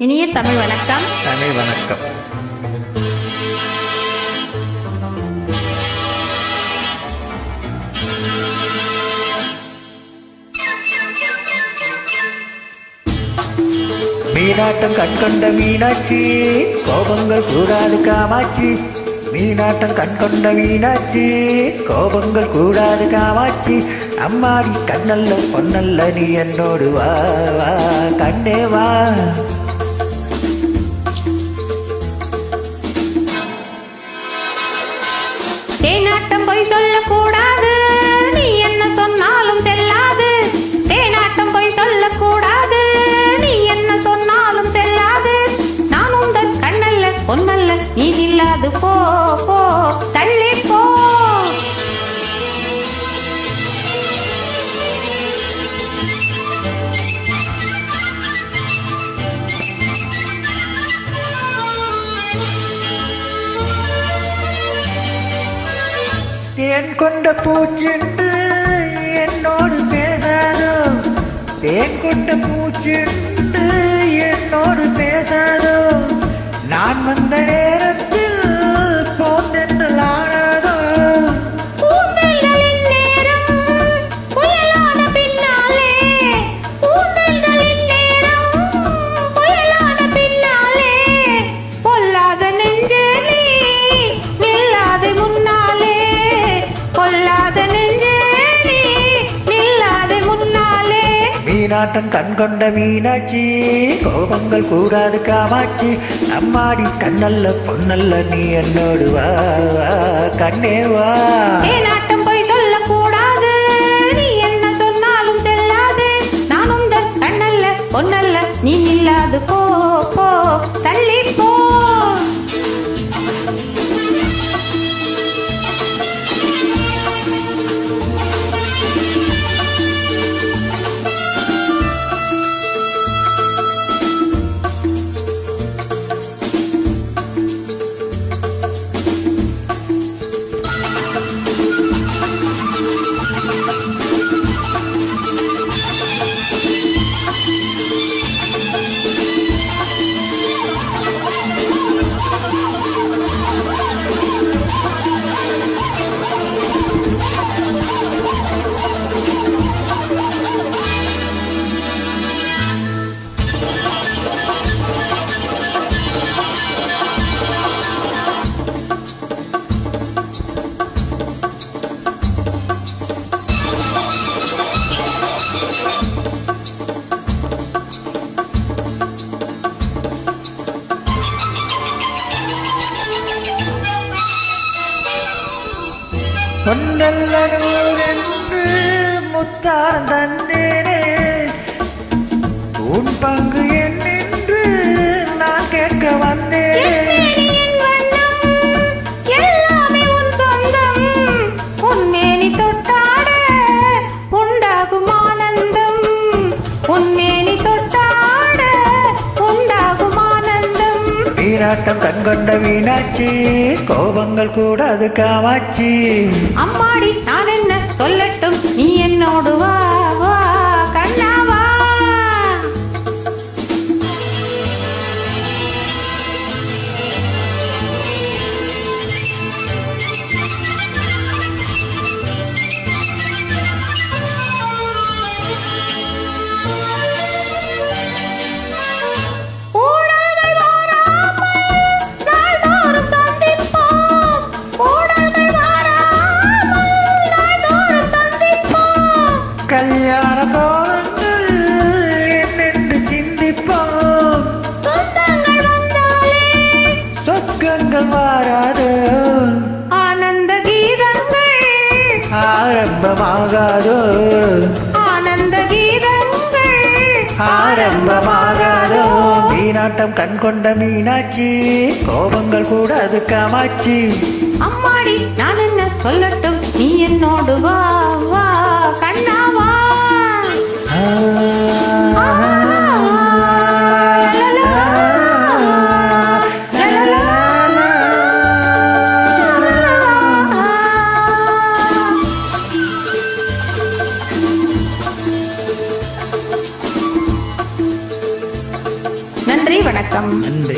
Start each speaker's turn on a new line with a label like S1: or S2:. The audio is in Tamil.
S1: இனிய தமிழ் வணக்கம்.
S2: தமிழ் வணக்கம். மீனாட்டம் கண்கொண்ட மீனாட்சி, கோபங்கள் கூடாது காமாட்சி. மீனாட்டம் கண்கொண்ட மீனாட்சி, கோபங்கள் கூடாது காமாட்சி. அம்மாடி கண்ணல்ல பொன்னல்ல நீ என்னோடு வா வா கண்ணே வா.
S1: தேனாட்டம் பொய் சொல்லக்கூடாது, நீ என்ன சொன்னாலும் செல்லாது. தேனாட்டம் பொய் சொல்லக்கூடாது, நீ என்ன சொன்னாலும் செல்லாது. நான் உந்தன் கண்ணல்ல பொன்னல்ல, நீ இல்லாது போ போ தள்ளி போ.
S2: தேன் கொண்ட பூச்சிண்டு என்னோடு பேசாதோ, தேன் கொண்ட பூச்சிண்டு என்னோடு பேசாதோ. நான் வந்த நேரத்தில் போந்தென்று ஆடாதோ.
S1: பூந்தென்றலின் நேரம் புயலான பின்னாலே, பூந்தென்றலின் நேரம் புயலான பின்னாலே. பொல்லாத நெஞ்சே நீ நில்லாது முன்னாலே, பொல்லாத நெஞ்சே நீ நில்லாது முன்னாலே.
S2: மீனாட்டம் கண்கொண்ட மீனாட்சி, கோபங்கள் கூடாது காமாட்சி. அம்மாடி கண்ணல்ல பொன்னல்ல நீ என்னோடு வா வா கண்ணே வா.
S1: தேனாட்டம் பொய் சொல்லக்கூடாது, நீ என்ன சொன்னாலும் செல்லாது. நான் உந்தன் கண்ணல்ல பொன்னல்ல, நீ இல்லாது போ போ தள்ளி போ.
S2: பொன்னல்லூரென்று முத்தாரம் தந்தேனே, உன் பங்கு என்னென்று நான் கேட்க வந்தேனே.
S1: எல்லாமே உன் சொந்தம், உன்மேனி தொட்டாட உண்டாகும் ஆனந்தம், உன்மேனி தொட்டாட உண்டாகும் ஆனந்தம்.
S2: மீனாட்டம் கண்கொண்ட மீனாட்சி, கோபங்கள் கூடாது காமாட்சி.
S1: அம்மாடி நான் என்ன சொல்லட்டும், நீ என்னோடு வா வா கண்ணா வா. ஊடல்கள் வாராமல் நாள்தோறும் சந்திப்போம், ஊடல்கள் வாராமல் நாள்தோறும் சந்திப்போம்.
S2: கல்யாண கோலங்கள் என்னென்று சிந்திப்போம்.
S1: சொந்தங்கள் வந்தாலே
S2: சொர்க்கங்கள் மாறாது,
S1: ஆனந்த கீதங்கள்
S2: ஆரம்பமாகாதோ,
S1: ஆனந்த கீதங்கள்
S2: ஆரம்பமாகாதோ. மீனாட்டம் கண்கொண்ட மீனாட்சி, கோபங்கள் கூடாது காமாட்சி.
S1: அம்மாடி நான் என்ன சொல்லட்டும், நீ என்னோடு வா வா கண்ணா வா. நன்றி. வணக்கம்.
S2: நன்றி.